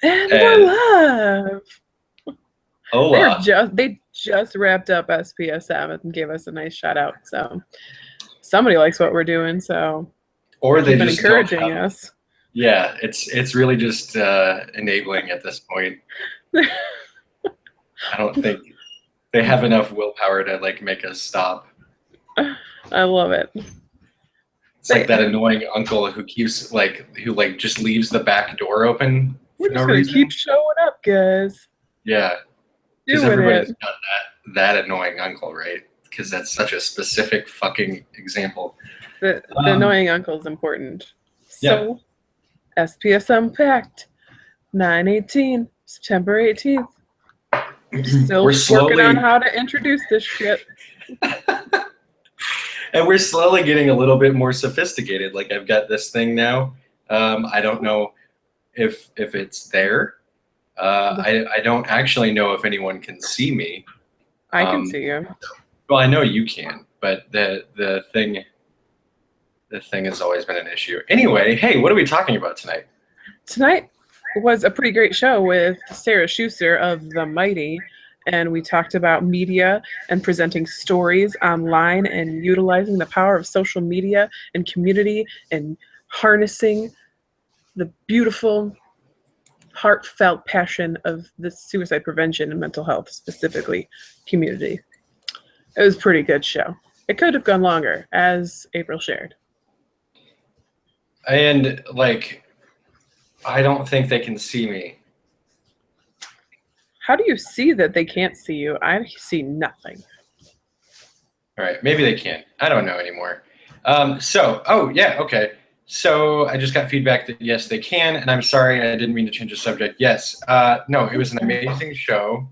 And we're And live. hola. They just wrapped up SPSM and gave us a nice shout out. So somebody likes what we're doing. So Or they keep on just don't encouraging have, us. yeah, it's really just enabling at this point. I don't think they have enough willpower to like make us stop. I love it. It's like that annoying uncle who keeps who just leaves the back door open We're for no just gonna keep reason. showing up, guys. Yeah, because Doing everybody's it. got that annoying uncle, right? Because that's such a specific fucking example. The annoying uncle is important. Yeah. So SPS Unpacked, 9/18, September 18th. We're Still working on slowly how to introduce this shit. and we're slowly getting a little bit more sophisticated. Like I've got this thing now. I don't know if it's there. I don't actually know if anyone can see me. I can see you. Well, I know you can, but the thing has always been an issue. Anyway, hey, what are we talking about tonight? Tonight was a pretty great show with Sarah Schuster of The Mighty, and we talked about media and presenting stories online and utilizing the power of social media and community and harnessing the beautiful, heartfelt passion of the suicide prevention and mental health, specifically community. It was a pretty good show. It could have gone longer, as April shared. And like, I don't think they can see me. How do you see that they can't see you? I see nothing. All right, maybe they can. I don't know anymore. Oh yeah, okay. So I just got feedback that yes, they can, and I'm sorry, I didn't mean to change the subject. Yes, no, it was an amazing show.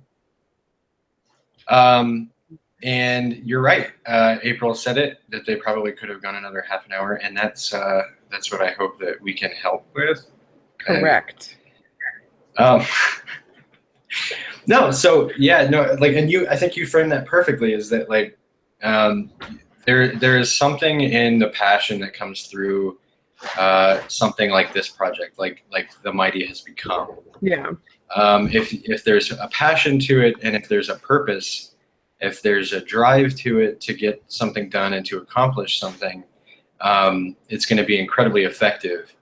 And you're right. April said it that they probably could have gone another half an hour, and that's what I hope that we can help with. Correct. And, no, so yeah, no, like, and I think you framed that perfectly. Is that like, there is something in the passion that comes through something like this project, like the Mighty has become. Yeah. If there's a passion to it, and if there's a purpose, if there's a drive to it to get something done and to accomplish something, it's going to be incredibly effective.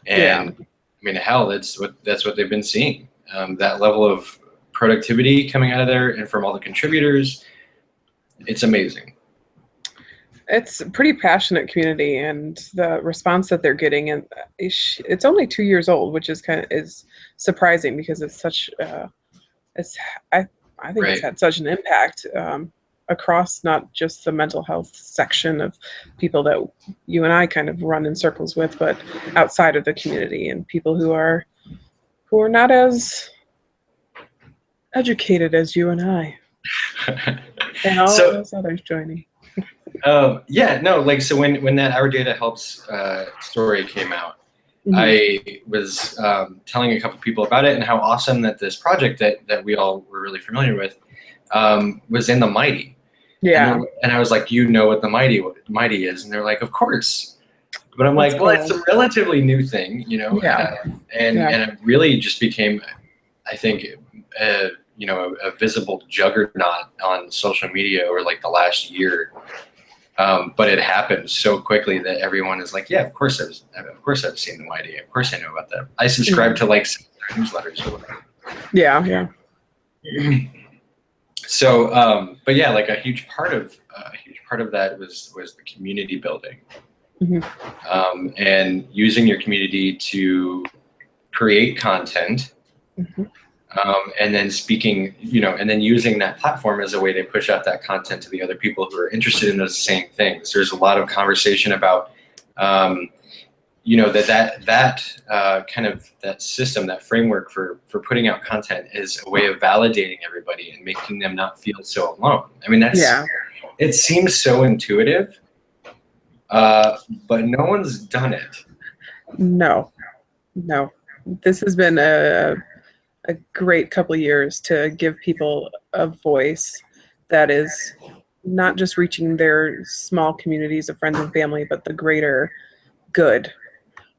And I mean, hell, that's what they've been seeing. That level of productivity coming out of there and from all the contributors, it's amazing. It's a pretty passionate community, and the response that they're getting, and it's only 2 years old, which is is surprising because it's such I think it's had such an impact across not just the mental health section of people that you and I kind of run in circles with, but outside of the community and people who are not as educated as you and I, and all of those others joining. Yeah, no, like, so when that Our Data Helps story came out, I was telling a couple people about it and how awesome that this project that we all were really familiar with was in the Mighty. Yeah. And I was like, you know what the Mighty is? And they're like, of course. But I'm like, well, it's a relatively new thing, you know? Yeah. And it really just became, I think, a visible juggernaut on social media over like the last year. But it happened so quickly that everyone is like, yeah, of course I've seen the Mighty. Of course I know about that. I subscribe to like newsletters or whatever. Yeah. So, but yeah, like a huge part of that was the community building, and using your community to create content. And then speaking, and then using that platform as a way to push out that content to the other people who are interested in those same things. There's a lot of conversation about, that kind of that system, that framework for putting out content is a way of validating everybody and making them not feel so alone. I mean, it seems so intuitive, but no one's done it. No. This has been a great couple of years to give people a voice that is not just reaching their small communities of friends and family, but the greater good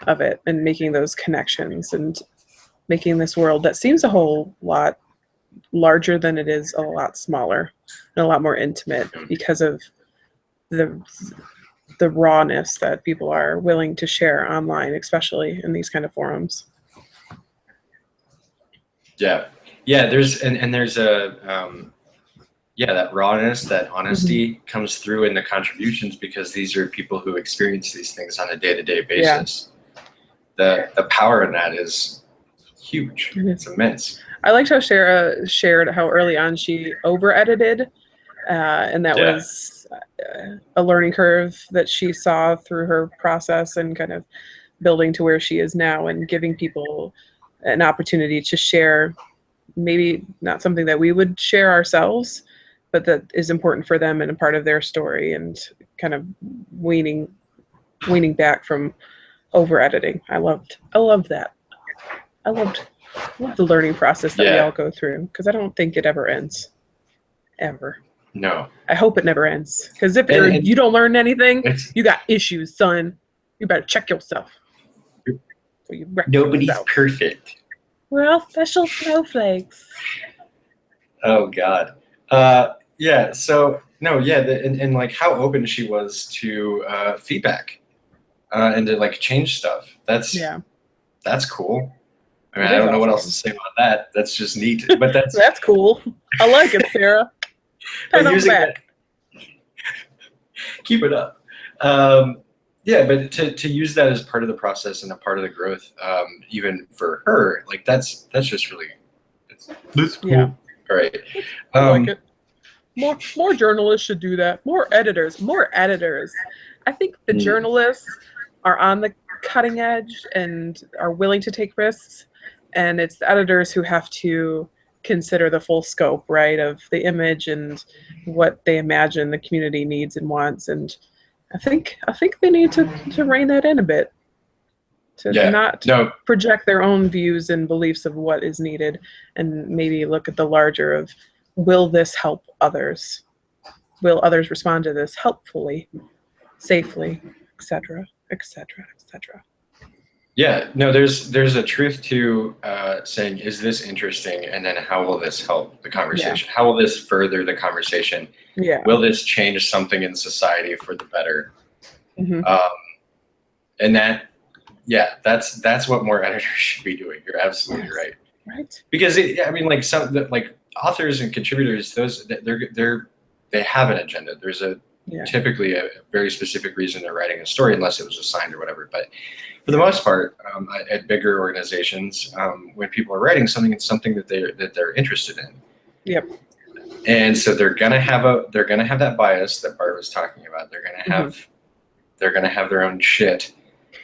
of it and making those connections. And making this world that seems a whole lot larger than it is a lot smaller and a lot more intimate because of the the rawness that people are willing to share online, especially in these kind of forums. Yeah, yeah. There's a yeah, that rawness, that honesty comes through in the contributions because these are people who experience these things on a day-to-day basis. Yeah. The power in that is huge. It's immense. I liked how Sarah shared how early on she over-edited, and that was a learning curve that she saw through her process and kind of building to where she is now and giving people an opportunity to share maybe not something that we would share ourselves, but that is important for them and a part of their story, and kind of weaning back from over editing. I loved that. I loved the learning process that we all go through, because I don't think it ever ends. Ever. No. I hope it never ends. Because if you don't learn anything, you got issues, son. You better check yourself. Nobody's perfect. We're all special snowflakes. Oh God. Yeah. So no. Yeah. And like how open she was to feedback and to like change stuff. That's cool. I mean, I don't know what else to say about that. That's just neat. But that's cool. I like it, Sarah. Pat on the back. Keep it up. Yeah, but to use that as part of the process and a part of the growth, even for her, like that's just really that's cool. Yeah. All right. I like it. More journalists should do that. More editors. I think the journalists are on the cutting edge and are willing to take risks, and it's the editors who have to consider the full scope, right, of the image and what they imagine the community needs and wants. And I think they need to rein that in a bit, to not project their own views and beliefs of what is needed, and maybe look at the larger of, will this help others? Will others respond to this helpfully, safely, etc., etc., etc.? Yeah, no, there's a truth to saying, is this interesting? And then how will this help the conversation? How will this further the conversation? Will this change something in society for the better? And that's what more editors should be doing. You're absolutely right. Right. Because I mean, like like authors and contributors, they have an agenda. There's typically a very specific reason they're writing a story, unless it was assigned or whatever. But for the most part, at bigger organizations, when people are writing something, it's something that they're interested in. Yep. And so they're gonna have that bias that Bart was talking about. They're gonna have their own shit.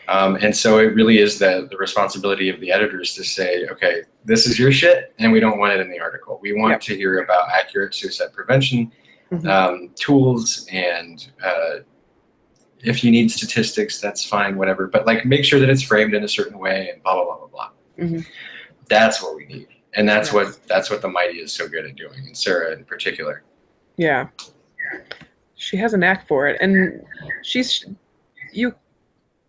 And so it really is the responsibility of the editors to say, okay, this is your shit, and we don't want it in the article. We want to hear about accurate suicide prevention tools, and if you need statistics, that's fine, whatever. But like, make sure that it's framed in a certain way, and blah blah blah blah blah. That's what we need, and that's what the Mighty is so good at doing, and Sarah in particular. Yeah, she has a knack for it, and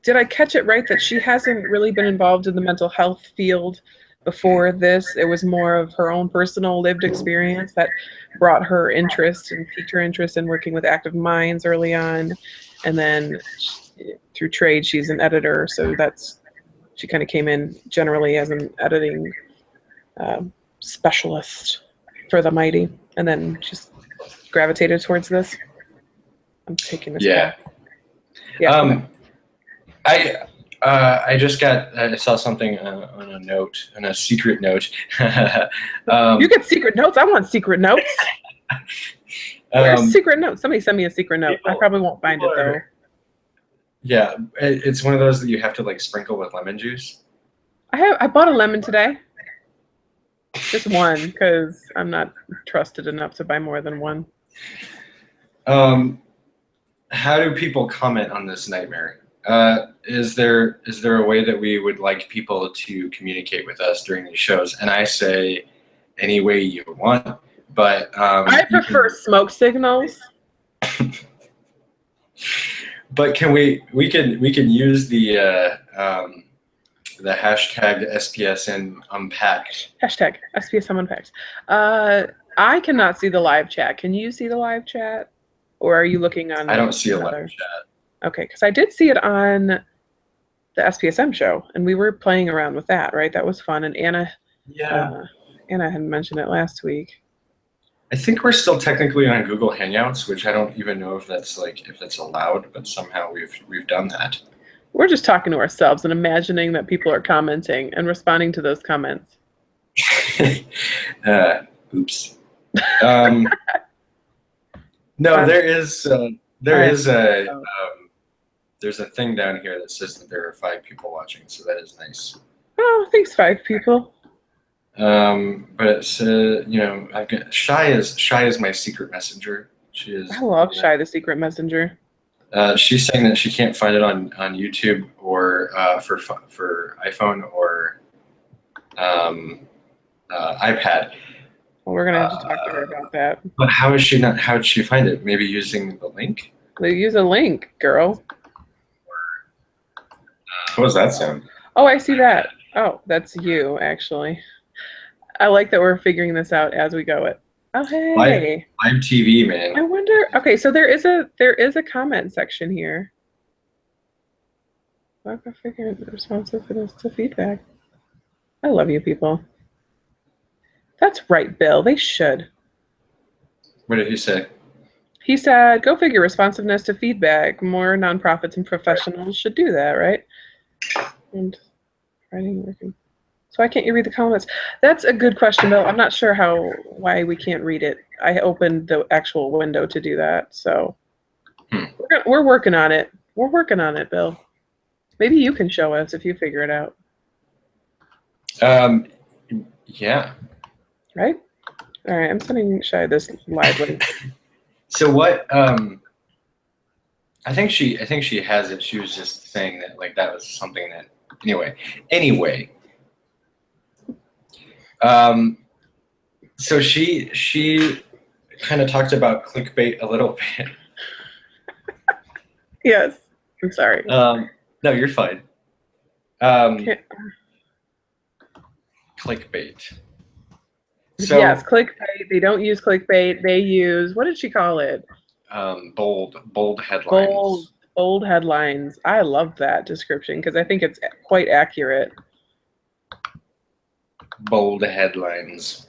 did I catch it right that she hasn't really been involved in the mental health field before this? It was more of her own personal lived experience that brought her interest and piqued her interest in working with Active Minds early on. And then through trade, she's an editor. So she kind of came in generally as an editing specialist for the Mighty. And then just gravitated towards this. I'm taking this back. Yeah. I just I saw something on a secret note. You get secret notes? I want secret notes. Where's secret notes? Somebody send me a secret note. I probably won't find it though. Yeah, it's one of those that you have to like sprinkle with lemon juice. I bought a lemon today. Just one, because I'm not trusted enough to buy more than one. How do people comment on this nightmare? Is there a way that we would like people to communicate with us during these shows? And I say any way you want, but I prefer smoke signals. But can we can use the the hashtag SPSN Unpacked. Hashtag SPSM Unpacked. I cannot see the live chat. Can you see the live chat? Or are you looking on I don't see a another? live chat. Okay, because I did see it on the SPSM show, and we were playing around with that, right? That was fun, and Anna had mentioned it last week. I think we're still technically on Google Hangouts, which I don't even know if that's allowed, but somehow we've done that. We're just talking to ourselves and imagining that people are commenting and responding to those comments. Oops. No, there's a thing down here that says that there are 5 people watching, so that is nice. Oh, thanks, 5 people. But it's I've got Shy is my secret messenger. She is. I love Shy the secret messenger. She's saying that she can't find it on YouTube or for iPhone or iPad. Well, we're gonna have to talk to her about that. But how did she find it? Maybe using the link? They use a link, girl. What does that sound? Oh, I see that. Oh, that's you, actually. I like that we're figuring this out as we go. Oh, hey. Live TV, man. I wonder. Okay, so there is a comment section here. I'm figuring responsiveness to feedback. I love you, people. That's right, Bill. They should. What did he say? He said, "Go figure. Responsiveness to feedback. More nonprofits and professionals should do that, right?" And writing, working. So why can't you read the comments? That's a good question, Bill. I'm not sure why we can't read it. I opened the actual window to do that, so we're working on it. We're working on it, Bill. Maybe you can show us if you figure it out. Yeah. Right? All right, I'm sending Shy this live link. So what? I think she has it. She was just saying that that was something that anyway. So she kind of talked about clickbait a little bit. Yes, I'm sorry. No, you're fine. Clickbait. So, yes, clickbait. They don't use clickbait. They use, what did she call it? Bold headlines. Bold headlines. I love that description because I think it's quite accurate. Bold headlines.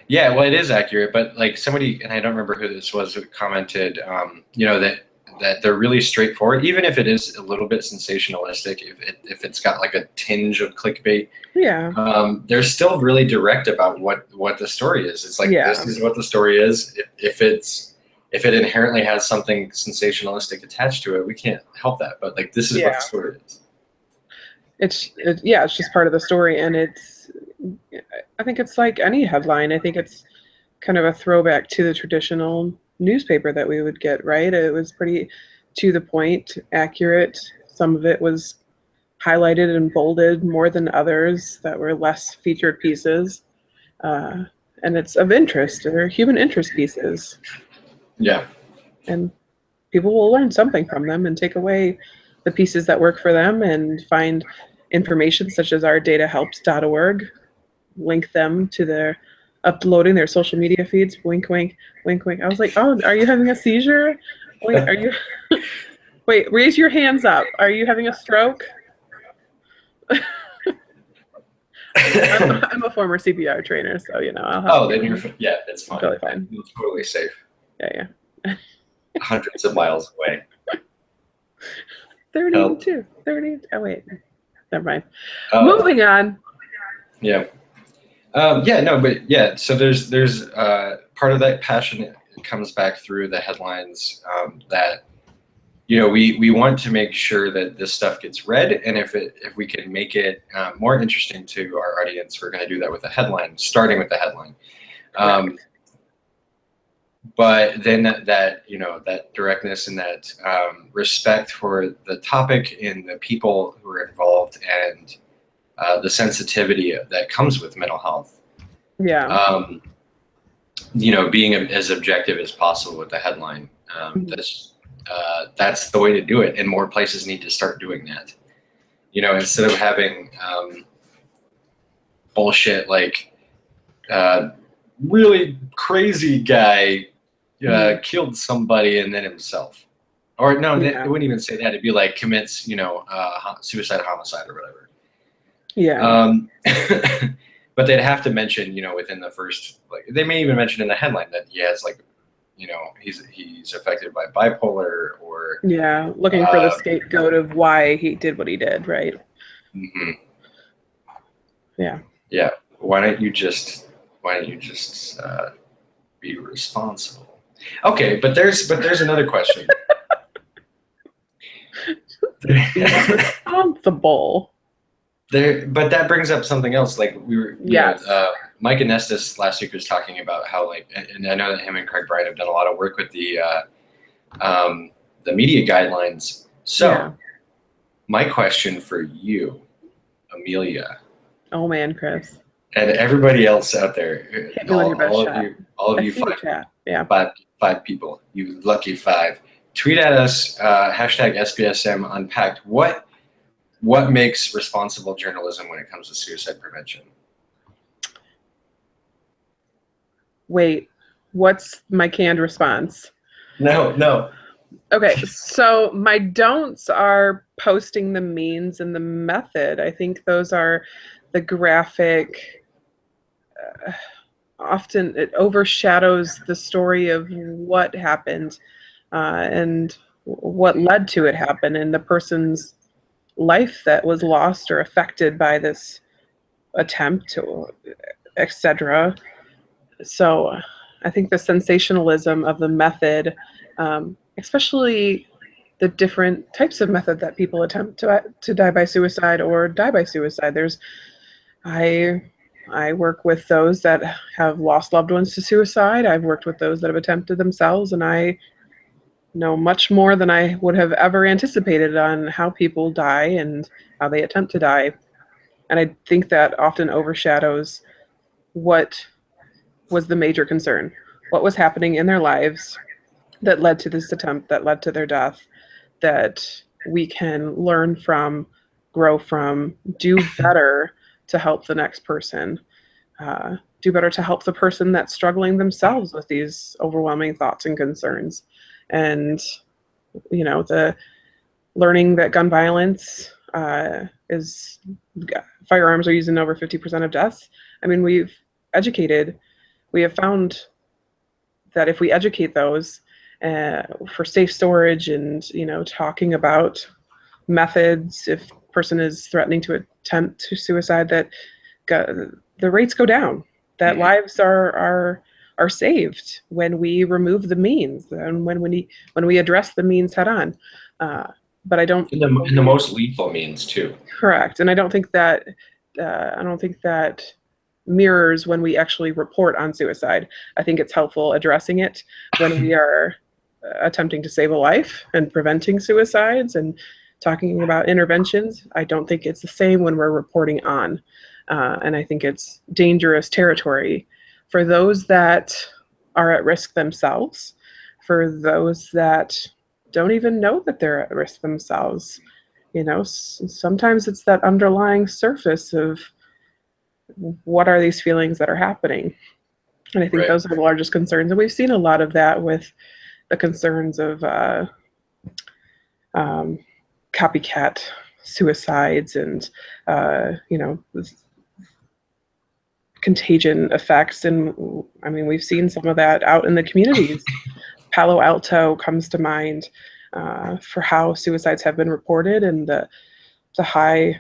Yeah, well, it is accurate, but somebody, and I don't remember who this was, who commented, that they're really straightforward, even if it is a little bit sensationalistic, if it's got a tinge of clickbait. Yeah. They're still really direct about what the story is. It's this is what the story is. If it inherently has something sensationalistic attached to it, we can't help that. But this is what the story is. It's just part of the story, and I think it's like any headline. I think it's kind of a throwback to the traditional newspaper that we would get, right? It was pretty to the point, accurate. Some of it was highlighted and bolded more than others that were less featured pieces. And it's of interest. They're human interest pieces. Yeah. And people will learn something from them and take away the pieces that work for them and find information such as our datahelps.org, link them to their uploading their social media feeds. Wink, wink, wink, wink. I was like, oh, are you having a seizure? Wait, are you? Wait, raise your hands up. Are you having a stroke? I'm a former CPR trainer, so I'll help. Then you're it's fine. Totally fine. It's totally safe. Yeah. Hundreds of miles away. 32. Oh wait, never mind. Moving on. Yeah. So there's part of that passion comes back through the headlines that we want to make sure that this stuff gets read, and if we can make it more interesting to our audience, we're going to do that with a headline, starting with the headline. But then that directness and that respect for the topic and the people who are involved and the sensitivity that comes with mental health. Yeah. Being as objective as possible with the headline. That's the way to do it, and more places need to start doing that. You know, instead of having bullshit like really crazy guy killed somebody and then himself. Or no, they Yeah. wouldn't even say that. It'd be like commits, you know, suicide, homicide, or whatever. Yeah. But they'd have to mention, you know, within the first, like, they may even mention in the headline that he has, like, you know, he's affected by bipolar or. Yeah. Looking for the scapegoat of why he did what he did, right? Mm-hmm. Yeah. Yeah. Why don't you just be responsible? Okay, but there's another question. Be responsible. But that brings up something else. Like we were, you Yes. know, Mike Anestis last week was talking about how, like, and I know that him and Craig Bright have done a lot of work with the media guidelines. So, Yeah. my question for you, Amelia, Oh man, Chris. and everybody else out there, Hit me with your best shot. all I of you see the chat. Yeah. five people, you lucky five, tweet at us hashtag SPSM Unpacked. What makes responsible journalism when it comes to suicide prevention? Wait, what's my canned response? No. Okay, so my don'ts are posting the means and the method. I think those are the graphic. Often it overshadows the story of what happened and what led to it happen and the person's life that was lost or affected by this attempt, or etc. So I think the sensationalism of the method, especially the different types of method that people attempt to die by suicide or die by suicide. I work with those that have lost loved ones to suicide. I've worked with those that have attempted themselves, and I know much more than I would have ever anticipated on how people die and how they attempt to die. And I think that often overshadows what was the major concern, what was happening in their lives that led to this attempt, that led to their death, that we can learn from, grow from, do better to help the next person, do better to help the person that's struggling themselves with these overwhelming thoughts and concerns. And, you know, the learning that gun violence is firearms are used in over 50% of deaths. I mean, we have found that if we educate those for safe storage and, you know, talking about methods, if a person is threatening to attempt to suicide, that the rates go down, that Mm-hmm. lives are saved when we remove the means and when we address the means head on. But I don't In the most lethal means too. Correct, and I don't think that mirrors when we actually report on suicide. I think it's helpful addressing it when we are attempting to save a life and preventing suicides and talking about interventions. I don't think it's the same when we're reporting on. And I think it's dangerous territory for those that are at risk themselves, for those that don't even know that they're at risk themselves. You know, sometimes it's that underlying surface of what are these feelings that are happening. And I think Right. those are the largest concerns. And we've seen a lot of that with the concerns of copycat suicides and, you know, contagion effects. And I mean, we've seen some of that out in the communities. Palo Alto comes to mind for how suicides have been reported and the high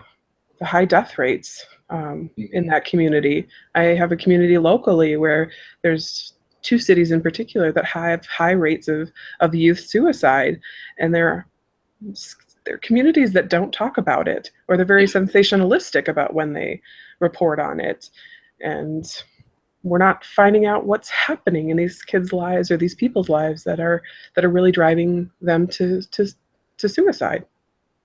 death rates in that community. I have a community locally where there's two cities in particular that have high rates of youth suicide, and they're communities that don't talk about it, or they're very sensationalistic about when they report on it, and we're not finding out what's happening in these kids' lives or these people's lives that are really driving them to suicide.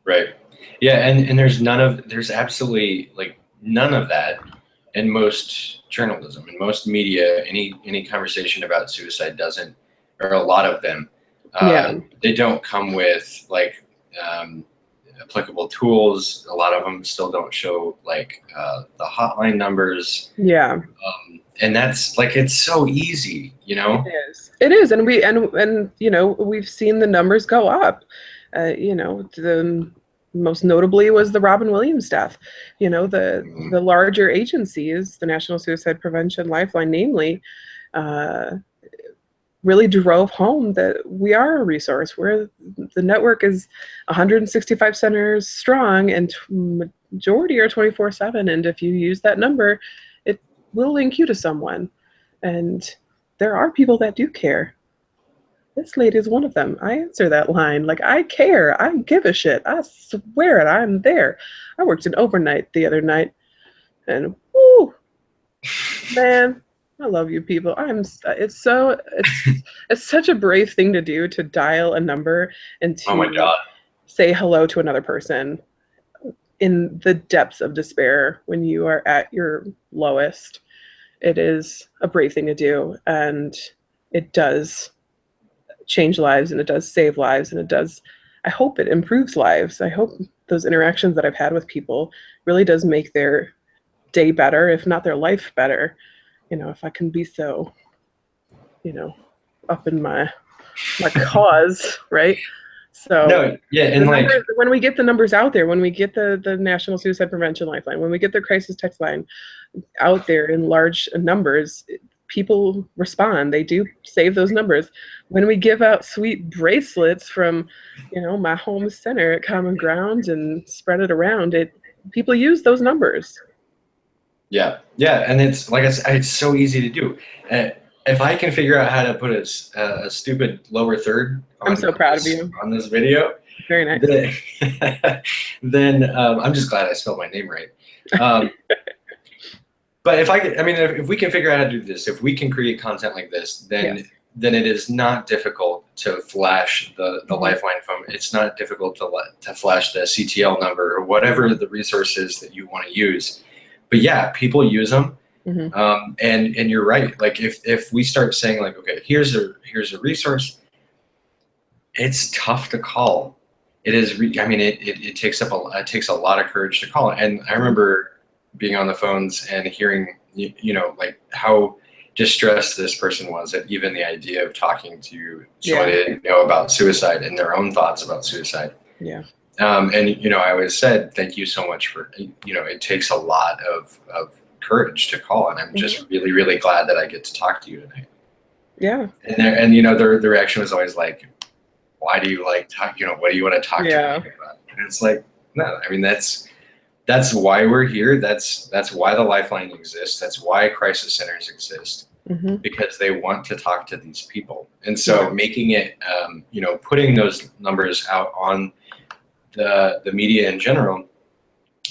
Right. Yeah, and there's absolutely, like, none of that in most journalism, in most media. Any conversation about suicide doesn't, or a lot of them, Yeah. they don't come with, like, um, applicable tools. A lot of them still don't show like the hotline numbers. Yeah. And that's like, it's so easy, you know? It is, and we've seen the numbers go up. The most notably was the Robin Williams death. The larger agencies, the National Suicide Prevention Lifeline, namely, uh, really drove home that we are a resource. The network is 165 centers strong, and majority are 24/7. And if you use that number, it will link you to someone. And there are people that do care. This lady is one of them. I answer that line. Like, I care. I give a shit. I swear it. I'm there. I worked an overnight the other night, and whoo, man, I love you people. It's such a brave thing to do, to dial a number and Oh my to God. say hello to another person in the depths of despair when you are at your lowest. It is a brave thing to do, and it does change lives, and it does save lives, and I hope it improves lives. I hope those interactions that I've had with people really does make their day better, if not their life better. If I can be so, up in my cause, right? So No, yeah, and like, when we get the numbers out there, when we get the National Suicide Prevention Lifeline, when we get the crisis text line out there in large numbers, people respond. They do save those numbers. When we give out sweet bracelets from, my home center at Common Ground and spread it around, people use those numbers. yeah, and it's like I said, it's so easy to do. If I can figure out how to put a stupid lower third I'm so proud of you. on this video, very nice. then I'm just glad I spelled my name right. But if we can figure out how to do this, if we can create content like this, then Yes. then it is not difficult to flash the Lifeline phone. It's not difficult to flash the CTL number or whatever the resource is that you want to use. But yeah, people use them. And you're right. Like if we start saying like, okay, here's a resource, it's tough to call. It is. It takes a lot of courage to call. And I remember being on the phones and hearing, like how distressed this person was at even the idea of talking to someone they didn't know about suicide and their own thoughts about suicide. Yeah. And I always said, thank you so much for, it takes a lot of courage to call. And I'm just really, really glad that I get to talk to you tonight. Yeah. And their reaction was always like, why do you like talk? What do you want to talk to me about? And it's like, no, that's why we're here. That's why the Lifeline exists. That's why crisis centers exist, because they want to talk to these people. And so making it, putting those numbers out on the media in general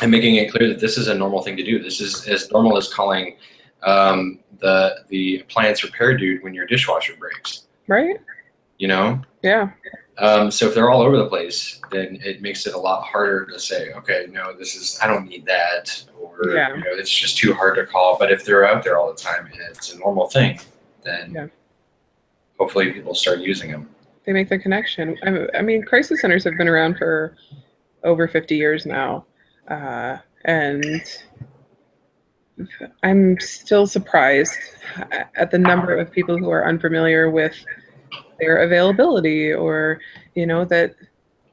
and making it clear that this is a normal thing to do. This is as normal as calling the appliance repair dude when your dishwasher breaks. Right. Yeah. So if they're all over the place, then it makes it a lot harder to say, okay, no, I don't need that, or it's just too hard to call. But if they're out there all the time and it's a normal thing, then hopefully people start using them. They make the connection. Crisis centers have been around for over 50 years now, and I'm still surprised at the number of people who are unfamiliar with their availability, or that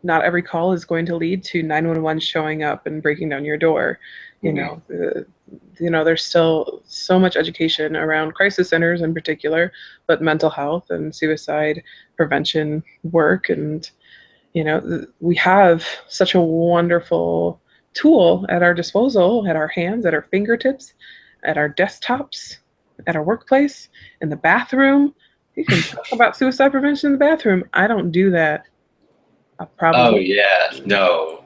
not every call is going to lead to 911 showing up and breaking down your door. There's still so much education around crisis centers in particular, but mental health and suicide prevention work. And we have such a wonderful tool at our disposal, at our hands, at our fingertips, at our desktops, at our workplace, in the bathroom. You can talk about suicide prevention in the bathroom. I don't do that. Oh yeah, no,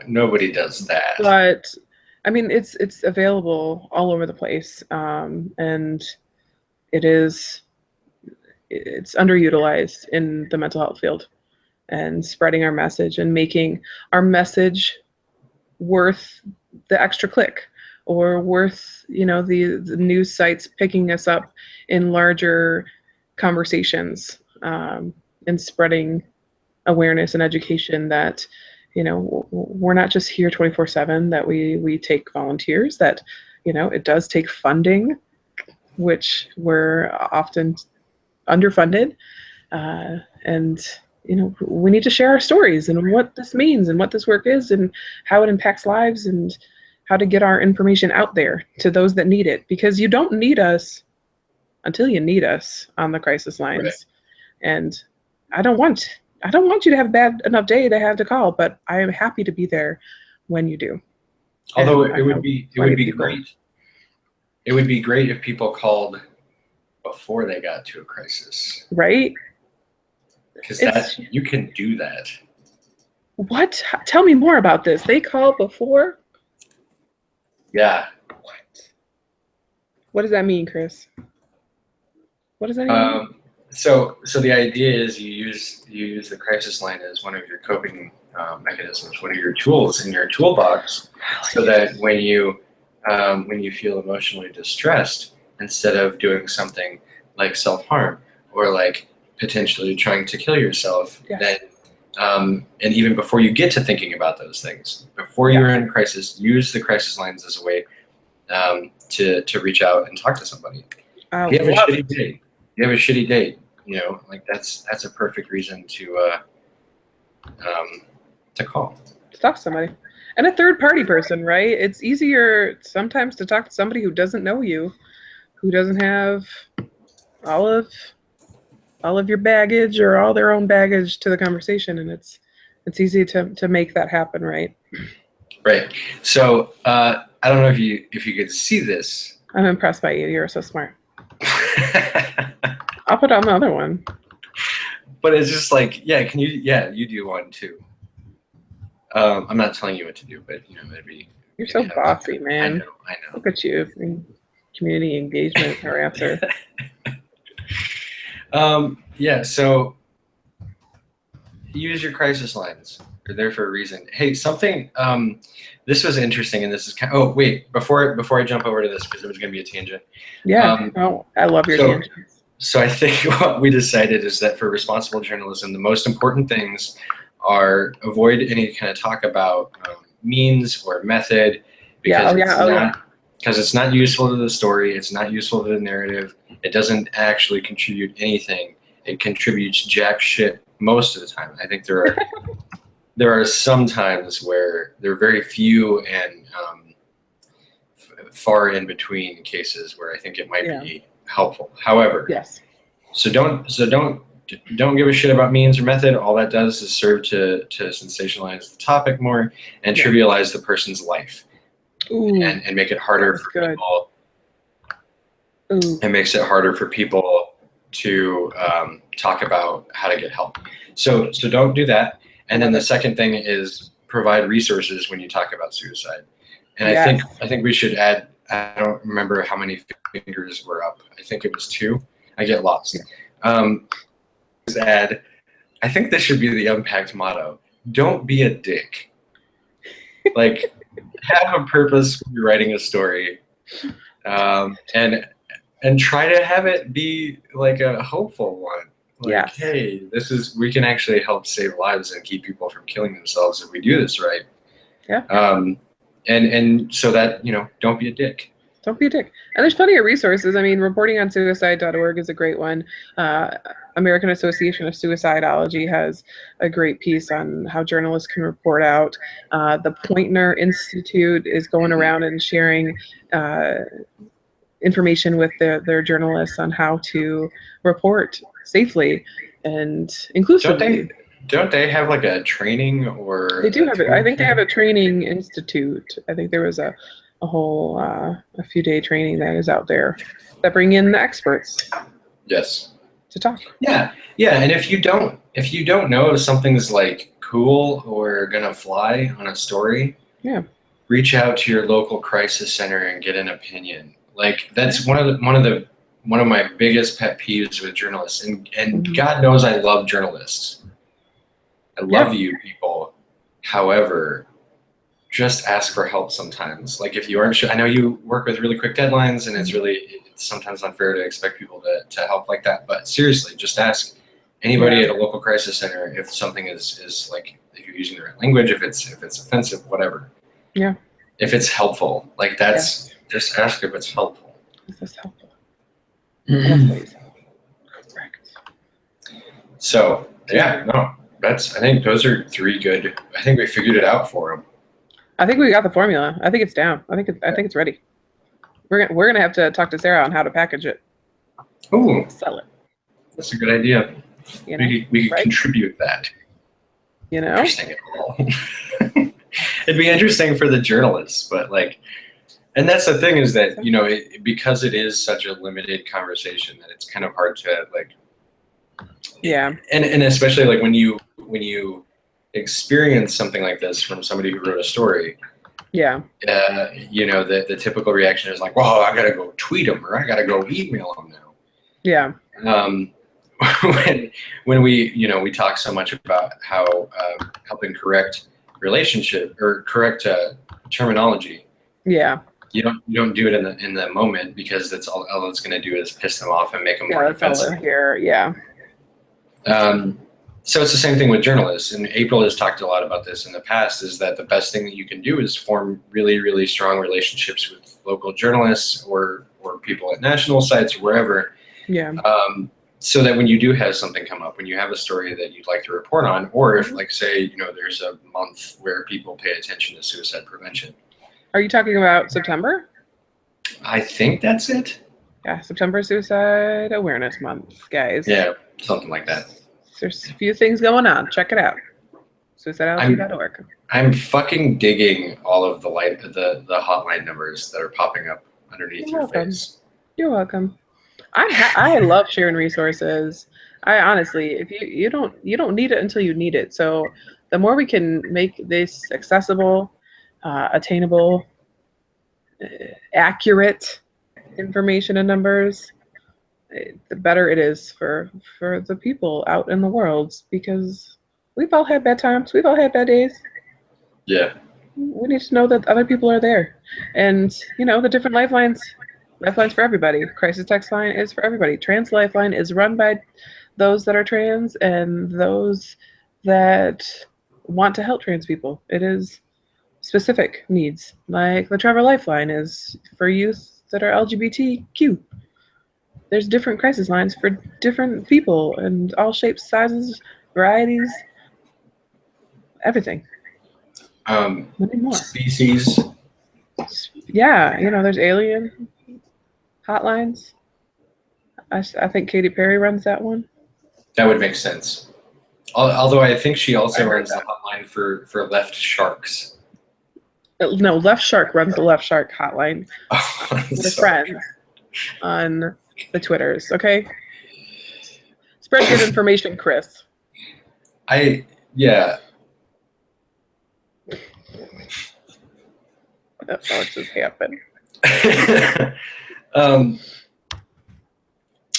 nobody does that. But it's available all over the place, and it's underutilized in the mental health field, and spreading our message and making our message worth the extra click, or worth the news sites picking us up in larger conversations, and spreading awareness and education that we're not just here 24/7, that we take volunteers, that, it does take funding, which we're often underfunded. And, we need to share our stories and what this means and what this work is and how it impacts lives and how to get our information out there to those that need it, because you don't need us until you need us on the crisis lines. Right. And I don't want you to have a bad enough day to have to call, but I am happy to be there when you do. Although it would be great. It would be great if people called before they got to a crisis. Right? Because you can do that. What? Tell me more about this. They call before? Yeah. What does that mean, Chris? What does that mean? So the idea is you use the crisis line as one of your coping mechanisms, one of your tools in your toolbox, so that when you feel emotionally distressed, instead of doing something like self-harm or like potentially trying to kill yourself, then and even before you get to thinking about those things, before you're in crisis, use the crisis lines as a way to reach out and talk to somebody. If you have a shitty day, like that's a perfect reason to call. To talk to somebody. And a third party person, right? It's easier sometimes to talk to somebody who doesn't know you, who doesn't have all of your baggage or all their own baggage to the conversation, and it's easy to make that happen, right? Right. So I don't know if you could see this. I'm impressed by you. You're so smart. I'll put on the other one. But it's just like, can you? Yeah, you do one too. I'm not telling you what to do, but maybe. You're so bossy, man. I know. Look at you, community engagement harasser. So use your crisis lines. They're there for a reason. Hey, something. This was interesting, and this is kind of. Oh, wait! Before I jump over to this, because it was going to be a tangent. Yeah. I love your tangents. So I think what we decided is that for responsible journalism, the most important things are avoid any kind of talk about means or method, because it's not useful to the story. It's not useful to the narrative. It doesn't actually contribute anything. It contributes jack shit most of the time. I think there are some times where there are very few and far in between cases where I think it might be helpful. However, so don't give a shit about means or method. All that does is serve to sensationalize the topic more and trivialize the person's life. And make it harder for people. It makes it harder for people to talk about how to get help. So don't do that. And then the second thing is provide resources when you talk about suicide. And I think we should add. I don't remember how many fingers were up. I think it was 2. I get lost. Add. I think this should be the Unpacked motto. Don't be a dick. Like, have a purpose when you're writing a story, and try to have it be like a hopeful one. Like, hey, we can actually help save lives and keep people from killing themselves if we do this right. And so that, don't be a dick. Don't be a dick. And there's plenty of resources. I mean, reportingонsuicide.org is a great one. American Association of Suicidology has a great piece on how journalists can report out. The Pointner Institute is going around and sharing information with their journalists on how to report safely and inclusively. Don't they have like a training or? They do have it. I think they have a training institute. I think there was a whole a few-day training that is out there that bring in the experts. Yes. To talk. Yeah. And if you don't know if something's like cool or gonna fly on a story, reach out to your local crisis center and get an opinion. Like that's one of my biggest pet peeves with journalists, and God knows I love journalists. I love you people. However, just ask for help sometimes. Like if you aren't sure, I know you work with really quick deadlines, and it's sometimes unfair to expect people to help like that. But seriously, just ask, Anybody at a local crisis center, if something is like, if you're using the right language, if it's offensive, whatever. Yeah. If it's helpful, like that's just ask if it's helpful. Is this helpful? Correct. So yeah, no, I think those are 3 good. I think we figured it out for them. I think we got the formula. I think it's down. I think it's ready. We're gonna have to talk to Sarah on how to package it. Ooh, sell it. That's a good idea. You know, we could contribute that. You know, interesting at all. It'd be interesting for the journalists, but like, and that's the thing is that, you know, because it is such a limited conversation that it's kind of hard to like. Yeah. And especially like when you experience something like this from somebody who wrote a story. Yeah. You know, the typical reaction is like, well, I gotta go tweet them or I gotta go email them now. Yeah. When we, you know, we talk so much about how helping correct relationship or correct terminology. Yeah. You don't do it in the moment because that's all it's going to do is piss them off and make them more defensive. Here, yeah. So it's the same thing with journalists, and April has talked a lot about this in the past. Is that the best thing that you can do is form really, really strong relationships with local journalists or people at national sites or wherever. Yeah. So that when you do have something come up, when you have a story that you'd like to report on, or if like say, you know, there's a month where people pay attention to suicide prevention. Are you talking about September? I think that's it. Yeah, September Suicide Awareness Month, guys. Yeah, something like that. There's a few things going on. Check it out. suicidality.org. I'm fucking digging all of the hotline numbers that are popping up underneath your face. You're welcome. I love sharing resources. I honestly, if you don't need it until you need it. So the more we can make this accessible, attainable, accurate information and numbers, the better it is for the people out in the world, because we've all had bad times. We've all had bad days. Yeah. We need to know that other people are there. And, you know, the different lifelines. Lifeline's for everybody. Crisis text line is for everybody. Trans Lifeline is run by those that are trans and those that want to help trans people. It is specific needs. Like the Trevor Lifeline is for youth that are LGBTQ. There's different crisis lines for different people and all shapes, sizes, varieties, everything. Many more. Species. Yeah, you know, there's alien hotlines. I think Katy Perry runs that one. That would make sense. Although I think she also runs the hotline for left sharks. No, Left Shark runs the Left Shark hotline. With friends on the Twitters, okay? Spread good information, Chris. Yeah. What just happened?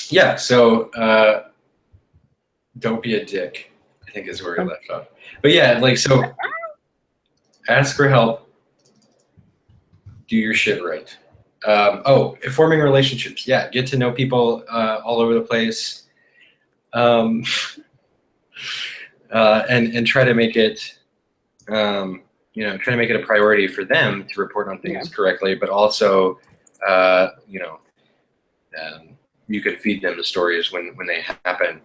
Yeah, so don't be a dick, I think is where we left off. But yeah, like, so ask for help, do your shit right. Forming relationships. Yeah, get to know people all over the place. And try to make it, you know, try to make it a priority for them to report on things correctly, but also, you know, you could feed them the stories when they happen.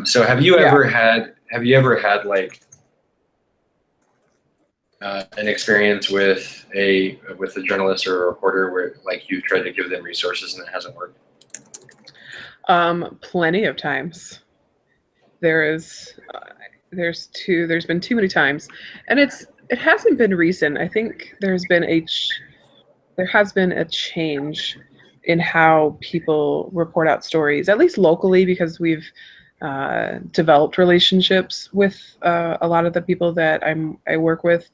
So have you ever had like an experience with a journalist or a reporter where like you tried to give them resources and it hasn't worked? Plenty of times. There's been too many times, and it hasn't been recent. I think there has been a change in how people report out stories, at least locally, because we've developed relationships with a lot of the people that I work with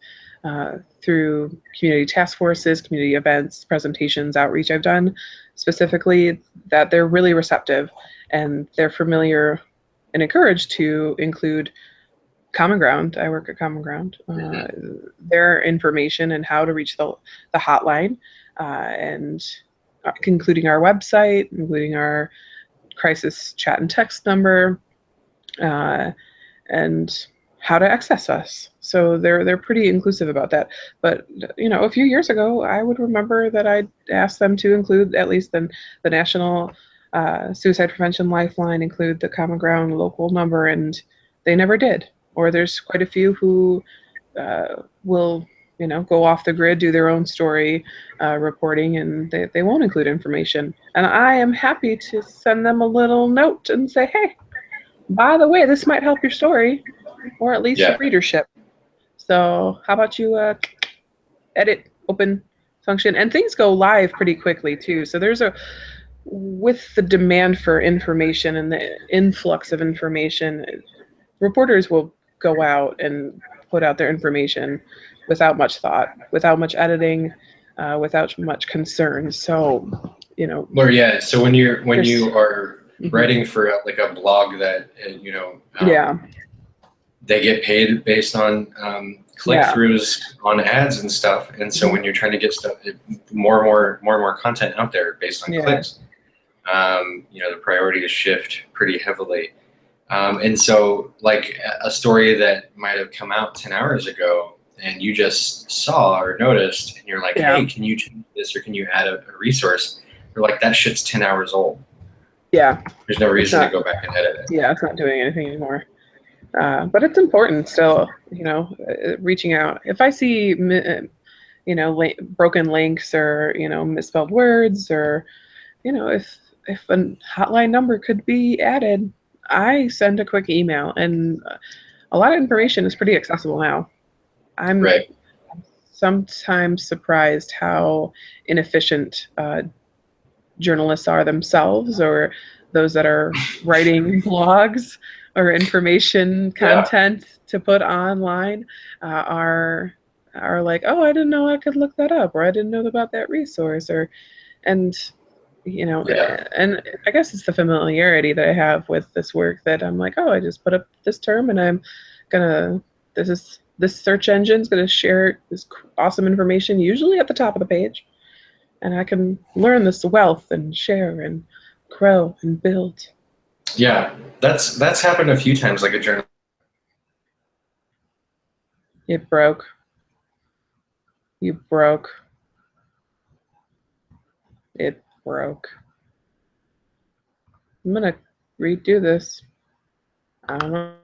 through community task forces, community events, presentations, outreach I've done specifically, that they're really receptive and they're familiar and encouraged to include Common Ground. I work at Common Ground. Their information and how to reach the hotline, and including our website, including our crisis chat and text number, and how to access us. So they're pretty inclusive about that. But a few years ago, I would remember that I asked them to include at least the National Suicide Prevention Lifeline, include the Common Ground local number, and they never did. Or there's quite a few who will go off the grid, do their own story reporting, and they won't include information. And I am happy to send them a little note and say, hey, by the way, this might help your story, or at least your Yeah. readership. So how about you edit, open, function, and things go live pretty quickly too. So with the demand for information and the influx of information, reporters will go out and put out their information without much thought, without much editing, without much concern. So, Or yeah. So when you are mm-hmm. writing for like a blog that yeah, they get paid based on click-throughs on ads and stuff, and so when you're trying to get stuff, more and more content out there based on clicks, the priorities shift pretty heavily. And so, like a story that might have come out 10 hours ago, and you just saw or noticed, and you're like, hey, can you change this, or can you add a resource? You're like, that shit's 10 hours old. Yeah. There's no reason to go back and edit it. Yeah, it's not doing anything anymore. But it's important still, reaching out. If I see, broken links or, misspelled words, or, if a hotline number could be added, I send a quick email. And a lot of information is pretty accessible now. I'm sometimes surprised how inefficient journalists are themselves, or those that are writing blogs or information content to put online are like, oh, I didn't know I could look that up, or I didn't know about that resource, and and I guess it's the familiarity that I have with this work that I'm like, oh, I just put up this term, and I'm gonna this search engine's gonna share this awesome information, usually at the top of the page, and I can learn this wealth and share and grow and build. Yeah, that's happened a few times. Like a journal. It broke. You broke. It broke. I'm gonna redo this. I don't know.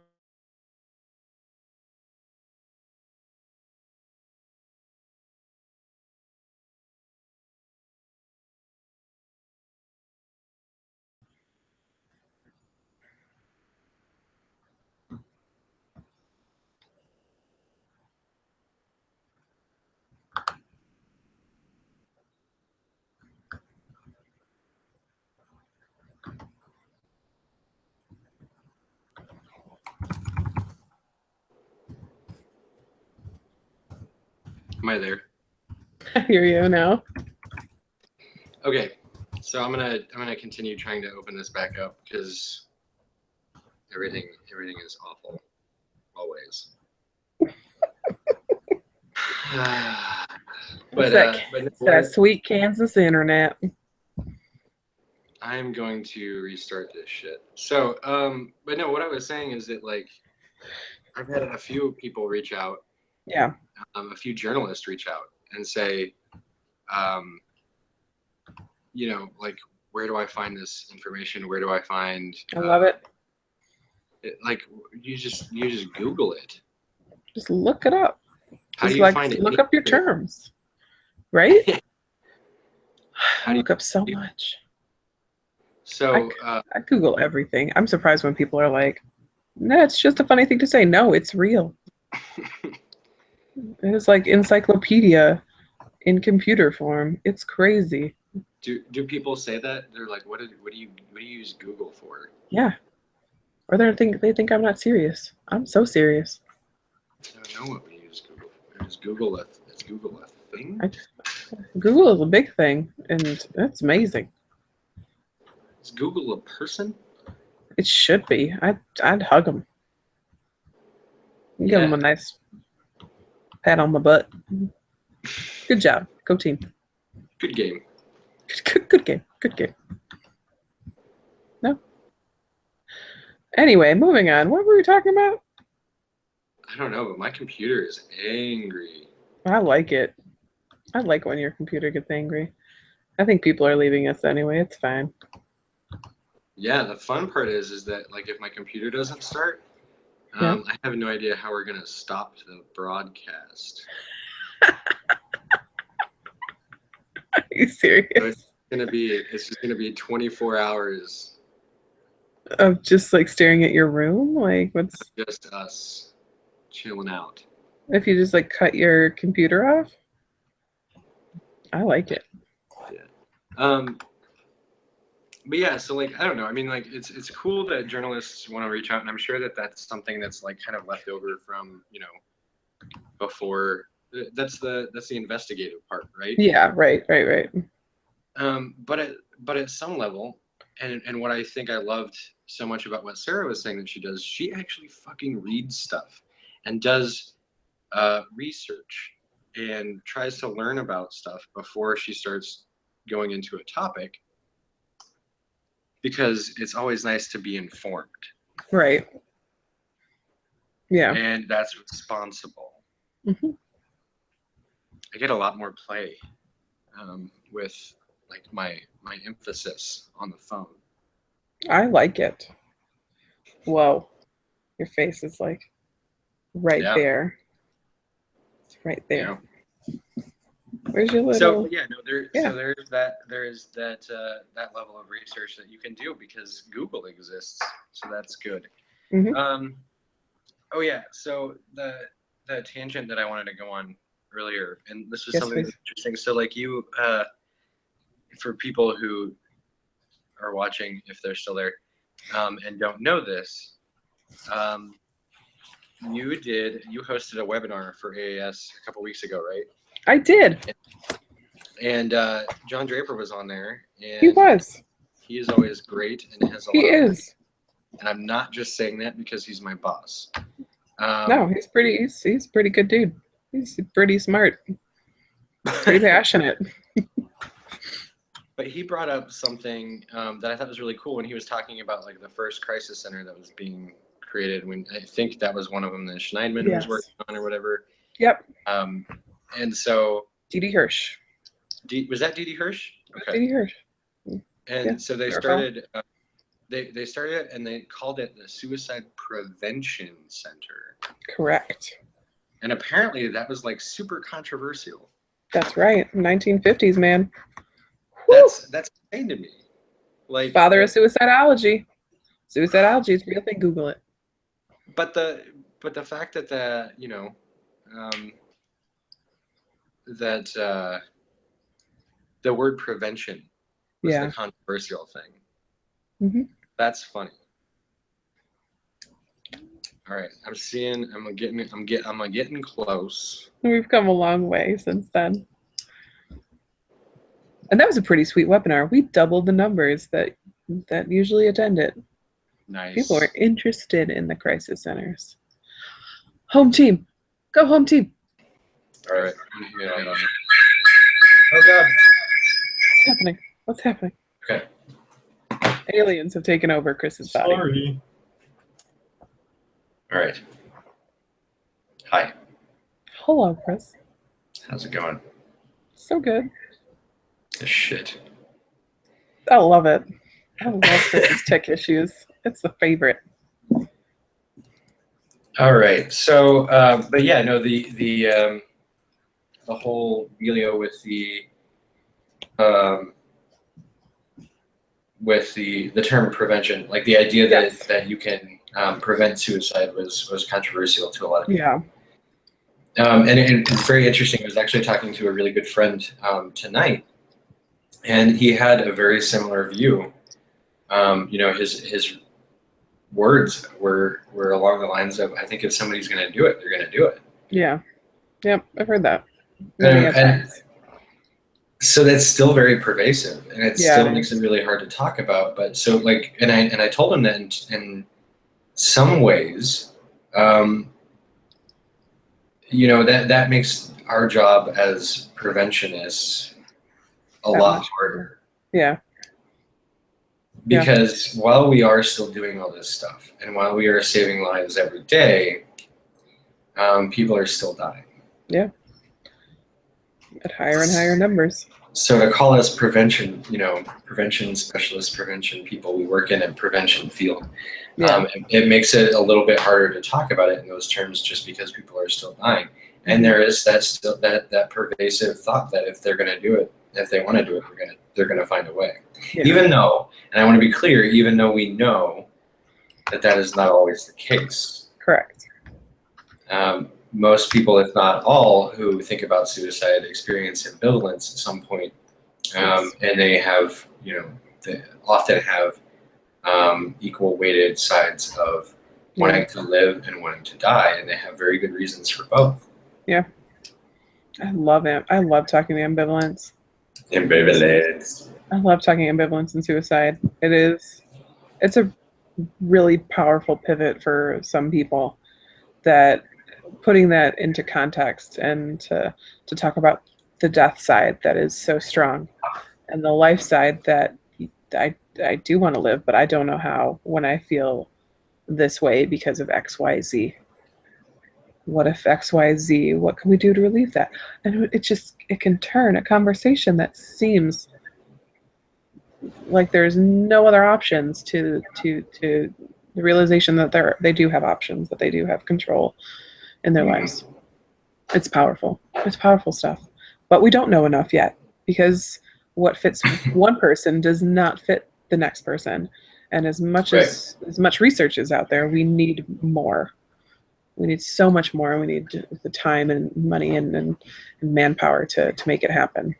Am I there? I hear you now. Okay, so I'm gonna continue trying to open this back up because everything is awful always. But that sweet Kansas internet. I'm going to restart this shit. So, but no, what I was saying is that, like, I've had a few people reach out. Yeah. A few journalists reach out and say, like, where do I find this information? Where do I find? I love it. Like, you just Google it. Just look it up. How do you find it? Look up your terms, right? I look up so much. So I Google everything. I'm surprised when people are like, "No, it's just a funny thing to say." No, it's real. It's like encyclopedia in computer form. It's crazy. Do people say that? They're like, what do you use Google for? Yeah. Or they think I'm not serious. I'm so serious. I don't know what we use Google for. Is Google a thing? Google is a big thing, and that's amazing. Is Google a person? It should be. I'd hug them. Give them a nice pat on the butt. Good job. Go team. Good game. Good game. Good game. No. Anyway, moving on. What were we talking about? I don't know, but my computer is angry. I like it. I like when your computer gets angry. I think people are leaving us anyway. It's fine. Yeah, the fun part is that like if my computer doesn't start, Yeah. I have no idea how we're gonna stop the broadcast. Are you serious? So it's just gonna be 24 hours Of just like staring at your room? Like, what's just us chilling out. if you just like cut your computer off? I like it. Yeah. But yeah, so like I don't know. I mean, like it's cool that journalists want to reach out, and I'm sure that that's something that's like kind of left over from before. That's the investigative part, right? Yeah, right. But at some level, and what I think I loved so much about what Sarah was saying that she does, she actually fucking reads stuff and does research and tries to learn about stuff before she starts going into a topic, because it's always nice to be informed. Right. Yeah. And that's responsible. Hmm. I get a lot more play with like my emphasis on the phone. I like it. Whoa. Your face is like right Yeah. there. It's right there. Yeah. Where's your So little yeah, no, Yeah. so there is that level of research that you can do because Google exists. So that's good. Hmm. Oh yeah, so the tangent that I wanted to go on earlier, and this is Yes, something please. that's interesting. So like for people who are watching, if they're still there, and don't know this, you hosted a webinar for AAS a couple weeks ago, right? I did. And John Draper was on there, He and was. he is always great and has a He lot of, is. and I'm not just saying that because he's my boss. No, he's pretty good dude. He's pretty smart. Pretty passionate. But he brought up something that I thought was really cool when he was talking about like the first crisis center that was being created. When I think that was one of them that Schneidman was working on or whatever. Yep. And so D.D. Hirsch. was that D.D. Hirsch? Okay. D.D. Hirsch. And Yeah, so they started. They started it and they called it the Suicide Prevention Center. Correct. And apparently that was like super controversial. That's right. 1950s, man. That's insane to me. Like father of suicidology. Suicidology is a real thing. Google it. But the fact that the word prevention was the controversial thing. Mm-hmm. That's funny. All right, I'm getting close. We've come a long way since then. And that was a pretty sweet webinar. We doubled the numbers that usually attend it. Nice. People are interested in the crisis centers. Home team. Go home team. All right. Oh God. What's happening? What's happening? Okay. Aliens have taken over Chris's body. Sorry. All right. Hi. Hello, Chris. How's it going? So good. This shit. I love it. I love Chris's tech issues. It's the favorite. All right. So, but yeah, no, the whole dealio with the term prevention, like the idea that you can prevent suicide was controversial to a lot of people. Yeah. And it's very interesting. I was actually talking to a really good friend tonight, and he had a very similar view. His words were along the lines of, I think if somebody's going to do it, they're going to do it. Yeah. Yep. I've heard that. And so that's still very pervasive, and it still makes it really hard to talk about. But so like, and I told him that in some ways, that makes our job as preventionists a lot harder. Yeah. Because while we are still doing all this stuff, and while we are saving lives every day, people are still dying. Yeah. At higher and higher numbers. So to call us prevention, prevention specialists, prevention people, we work in a prevention field. It makes it a little bit harder to talk about it in those terms, just because people are still dying. And there is that pervasive thought that if they're going to do it, if they want to do it, they're going to find a way. Yeah. Even though, and I want to be clear, even though we know that is not always the case. Correct. Most people, if not all, who think about suicide experience ambivalence at some point, and they have, they often have equal weighted sides of wanting to live and wanting to die, and they have very good reasons for both. Yeah, I love it. I love talking to ambivalence. Ambivalence. I love talking ambivalence and suicide. It's a really powerful pivot for some people, that putting that into context and to talk about the death side that is so strong, and the life side that I do want to live, but I don't know how when I feel this way because of XYZ. What if XYZ? What can we do to relieve that? And it can turn a conversation that seems like there's no other options to the realization that they do have options, that they do have control in their lives. It's powerful. It's powerful stuff. But we don't know enough yet, because what fits one person does not fit the next person. And as much research is out there, we need more. We need so much more. We need the time and money and manpower to make it happen.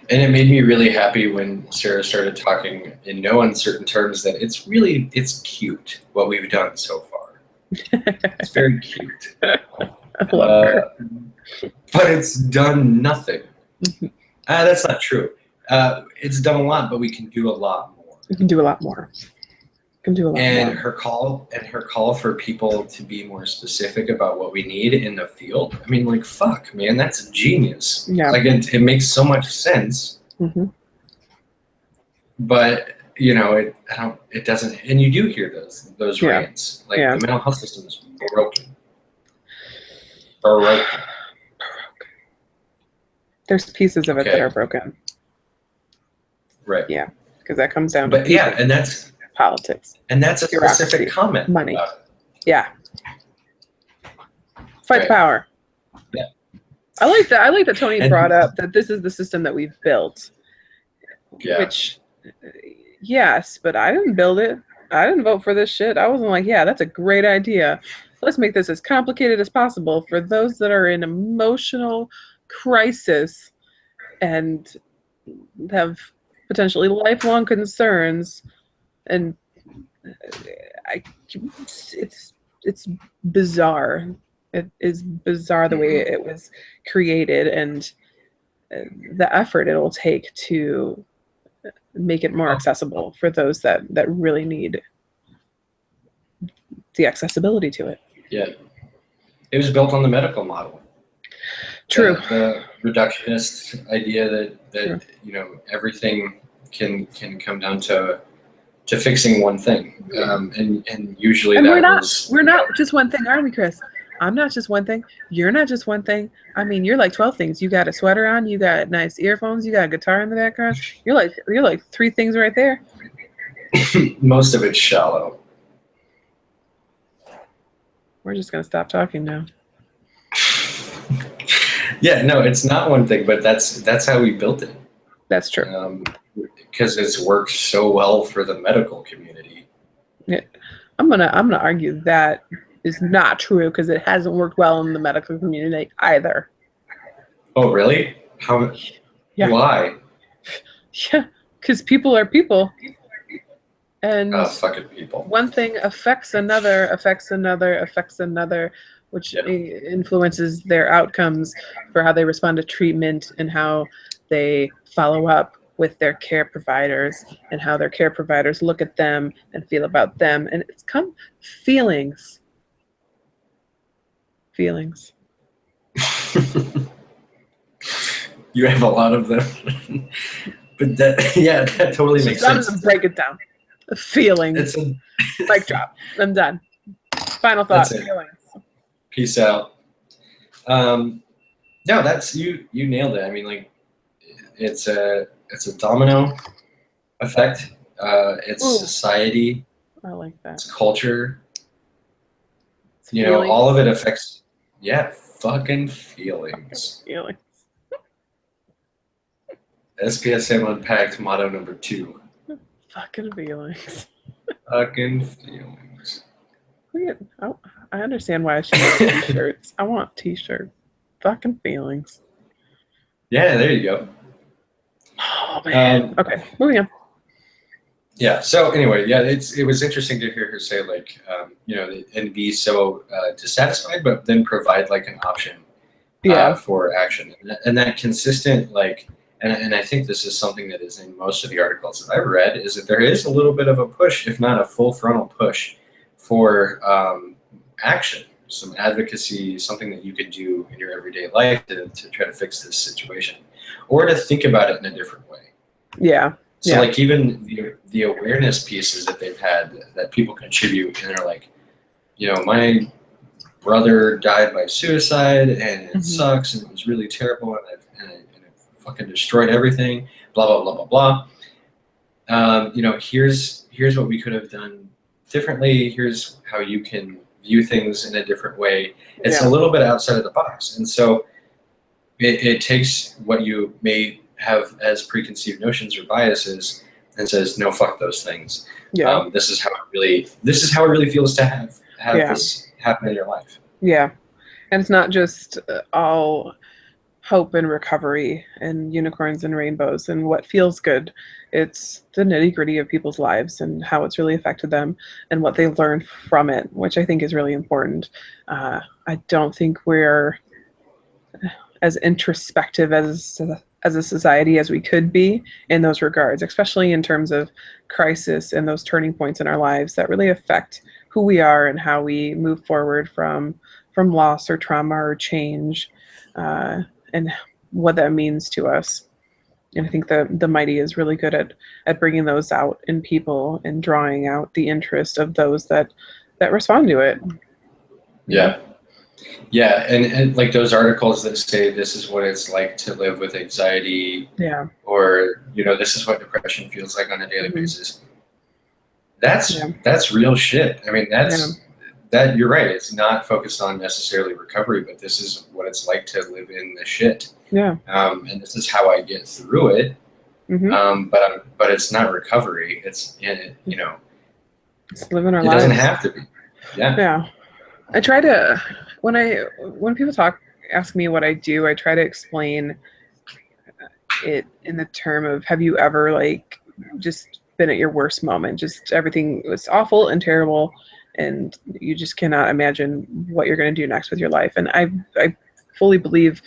And it made me really happy when Sarah started talking in no uncertain terms that it's cute what we've done so far. It's very cute. I love her. But it's done nothing. That's not true. It's done a lot, but we can do a lot more. We can do a lot more. And her call for people to be more specific about what we need in the field. I mean, fuck, man, that's genius. Yeah. It makes so much sense. Mm-hmm. But it doesn't. And you do hear those rants. The mental health system is broken. There's pieces of it that are broken. Right. Yeah, because that comes down to and that's politics. And that's a specific comment. Money. Yeah. Fight the power. Yeah. I like that. I like that Tony brought up that this is the system that we've built. Yeah. Which, yes, but I didn't build it. I didn't vote for this shit. I wasn't like, yeah, that's a great idea. Let's make this as complicated as possible for those that are in emotional crisis and have potentially lifelong concerns. And it's bizarre. It is bizarre the way it was created, and the effort it will take to make it more accessible for those that really need the accessibility to it. Yeah. It was built on the medical model. True. The reductionist idea that everything can come down to fixing one thing, and usually we're not just one thing, are we, Chris? I'm not just one thing. You're not just one thing. I mean, you're like 12 things. You got a sweater on. You got nice earphones. You got a guitar in the background. You're like 3 things right there. Most of it's shallow. We're just gonna stop talking now. Yeah, no, it's not one thing, but that's how we built it. That's true. Because it's worked so well for the medical community. Yeah, I'm gonna argue that is not true, because it hasn't worked well in the medical community either. Oh, really? How? Yeah. Why? Yeah, because people are people. And fucking people. One thing affects another, which influences their outcomes for how they respond to treatment and how they follow up with their care providers and how their care providers look at them and feel about them. And it's feelings. Feelings. You have a lot of them. But that, yeah, that totally makes So I'm sense. gonna break it down. Feelings. Mic drop. I'm done. Final That's thought. it. Feelings. Peace out. No, that's you nailed it. I mean, like, it's a domino effect. It's Ooh, society, I like that. it's culture. It's You know, feelings. all of it affects. Yeah, fucking feelings. Feelings. SPSM Unpacked motto number 2. Fucking feelings. Fucking feelings. Oh, I understand why I should make t-shirts. I want t-shirt. Fucking feelings. Yeah, there you go. Oh man. Okay, moving on. Yeah. So anyway, yeah, it was interesting to hear her say, like, you know, and be so dissatisfied, but then provide like an option Yeah. for action, and that consistent, like, and I think this is something that is in most of the articles that I've read, is that there is a little bit of a push, if not a full frontal push, for action, some advocacy, something that you could do in your everyday life to try to fix this situation, or to think about it in a different way. Yeah. So like even the awareness pieces that they've had that people contribute, and they're like, you know, my brother died by suicide, and it sucks, and it was really terrible, and it fucking destroyed everything. Blah blah blah blah blah. You know, here's what we could have done differently. Here's how you can view things in a different way. It's a little bit outside of the box, and so it takes what you may have as preconceived notions or biases and says, no, fuck those things. Yeah. This is how it really feels to have this happen in your life. Yeah. And it's not just all hope and recovery and unicorns and rainbows and what feels good. It's the nitty-gritty of people's lives and how it's really affected them and what they learned from it, which I think is really important. I don't think we're as introspective as a society as we could be in those regards, especially in terms of crisis and those turning points in our lives that really affect who we are and how we move forward from loss or trauma or change, and what that means to us. And I think the mighty is really good at bringing those out in people and drawing out the interest of those that respond to it. Yeah. Yeah, and like those articles that say this is what it's like to live with anxiety, or, you know, this is what depression feels like on a daily basis. That's real shit. I mean, that you're right. It's not focused on necessarily recovery, but this is what it's like to live in the shit. Yeah. And this is how I get through it. But it's not recovery. It's in it. You know, it's living our lives. It doesn't have to be. Yeah. Yeah. I try to when people ask me what I do, I try to explain it in the term of, have you ever like just been at your worst moment, just everything was awful and terrible and you just cannot imagine what you're going to do next with your life. And I fully believe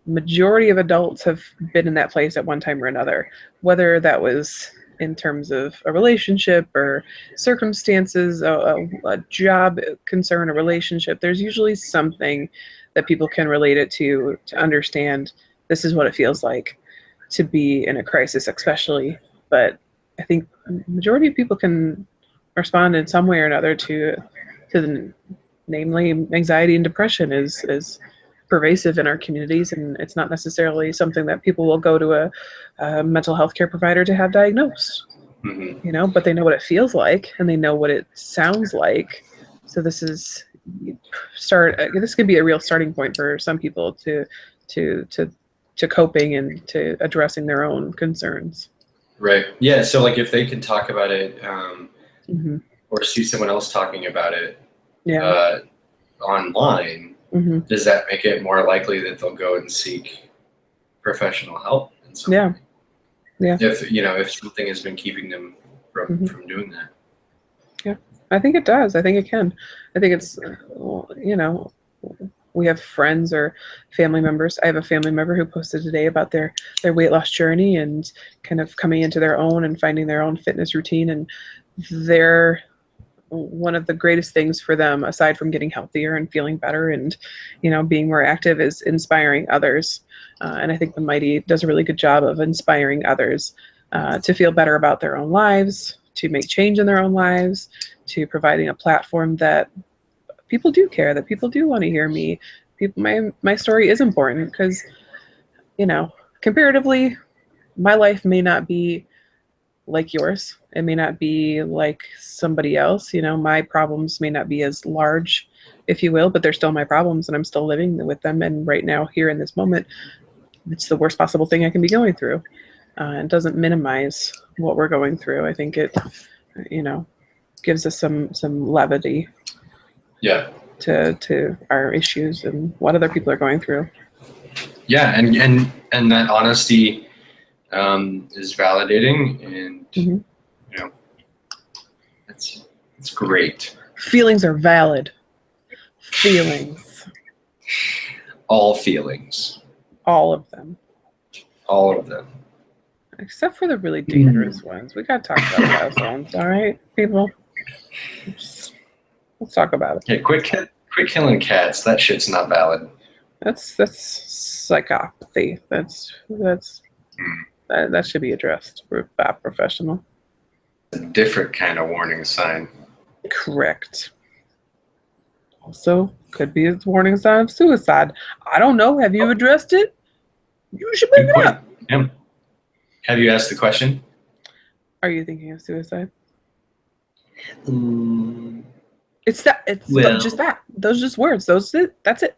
majority of adults have been in that place at one time or another, whether that was in terms of a relationship or circumstances, a job concern, a relationship. There's usually something that people can relate it to understand this is what it feels like to be in a crisis, especially. But I think majority of people can respond in some way or another to the, namely anxiety and depression is pervasive in our communities, and it's not necessarily something that people will go to a mental health care provider to have diagnosed. You know, but they know what it feels like and they know what it sounds like. So this could be a real starting point for some people to coping and to addressing their own concerns. Right. Yeah. So like if they can talk about it, or see someone else talking about it, online, does that make it more likely that they'll go and seek professional help in some way? Yeah. If something has been keeping them from doing that. Yeah, I think it does. I think it can. I think it's, we have friends or family members. I have a family member who posted today about their weight loss journey and kind of coming into their own and finding their own fitness routine, and they're one of the greatest things for them, aside from getting healthier and feeling better and, being more active, is inspiring others. And I think the Mighty does a really good job of inspiring others to feel better about their own lives, to make change in their own lives, to providing a platform that people do care, that people do want to hear me. My story is important because, comparatively, my life may not be like yours. It may not be like somebody else. My problems may not be as large, if you will, but they're still my problems and I'm still living with them. And right now, here in this moment, it's the worst possible thing I can be going through. It doesn't minimize what we're going through. I think it, gives us some levity. Yeah. To our issues and what other people are going through. Yeah, and that honesty is validating, and it's great. Feelings are valid. Feelings. All feelings. All of them. All of them. Except for the really dangerous ones. We gotta talk about those ones, all right, people? Let's talk about it. Yeah, quit killing cats. That shit's not valid. That's psychopathy. That should be addressed by a professional. A different kind of warning sign. Correct. Also, could be a warning sign of suicide. I don't know. Have you addressed it? You should bring it up. Yeah. Have you asked the question? Are you thinking of suicide? It's just that. Those are just words. That's it.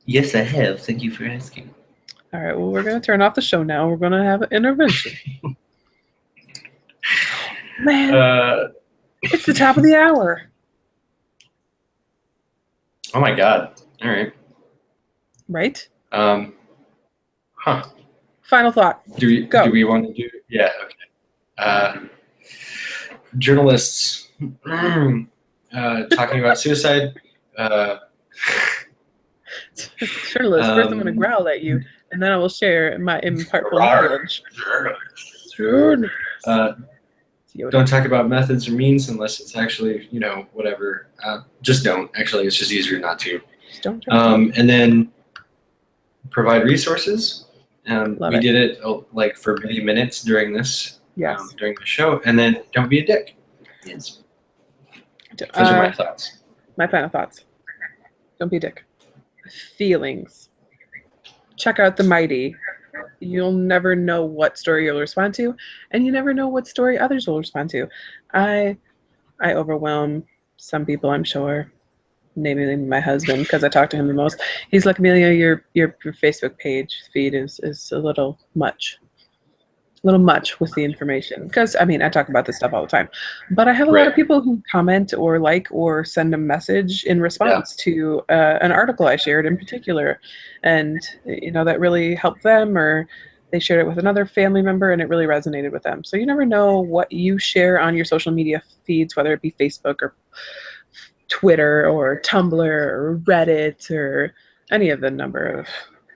Yes, I have. Thank you for asking. All right. Well, we're going to turn off the show now. We're going to have an intervention. Man, it's the top of the hour. Oh my God. All right. Right? Huh. Final thought. Do we want to do? Yeah. Okay. Journalists talking about suicide. Journalists. First, I'm going to growl at you, and then I will share my impartful knowledge. Don't talk about methods or means unless it's actually, whatever. Just don't. Actually, it's just easier not to. Just don't. And then provide resources. We did it like for many minutes during this, during the show. And then don't be a dick. Yes. Those are my thoughts. My final thoughts. Don't be a dick. Feelings. Check out the Mighty. You'll never know what story you'll respond to, and you never know what story others will respond to. I overwhelm some people, I'm sure. Maybe my husband, because I talk to him the most. He's like, Amelia, your Facebook feed is a little much. A little much with the information. Because, I talk about this stuff all the time. But I have a lot of people who comment or like or send a message in response to an article I shared in particular. And, that really helped them, or they shared it with another family member and it really resonated with them. So you never know what you share on your social media feeds, whether it be Facebook or Twitter or Tumblr or Reddit or any of the number of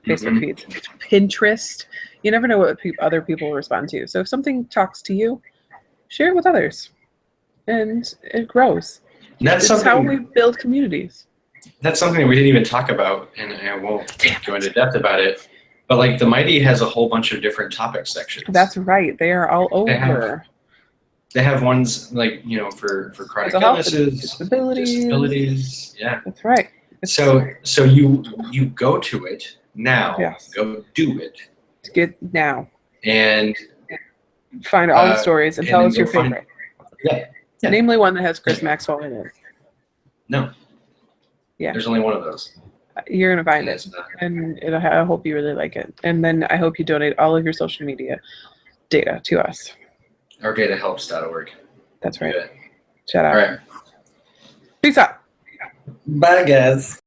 Facebook feeds. Pinterest. You never know what other people will respond to. So if something talks to you, share it with others. And it grows. That's how we build communities. That's something that we didn't even talk about, and I won't go into depth about it. But like the Mighty has a whole bunch of different topic sections. That's right. They are all over. They have ones like, for chronic illnesses, disabilities. Yeah. That's right. So you go to it now. Yes. Go do it. Get now. And find all the stories and tell us your favorite. Yeah. Namely one that has Chris Maxwell in it. No. Yeah. There's only one of those. You're going to find it. And I hope you really like it. And then I hope you donate all of your social media data to us. Ourdatahelps.org. That's right. Shout out. All right. Peace out. Bye, guys.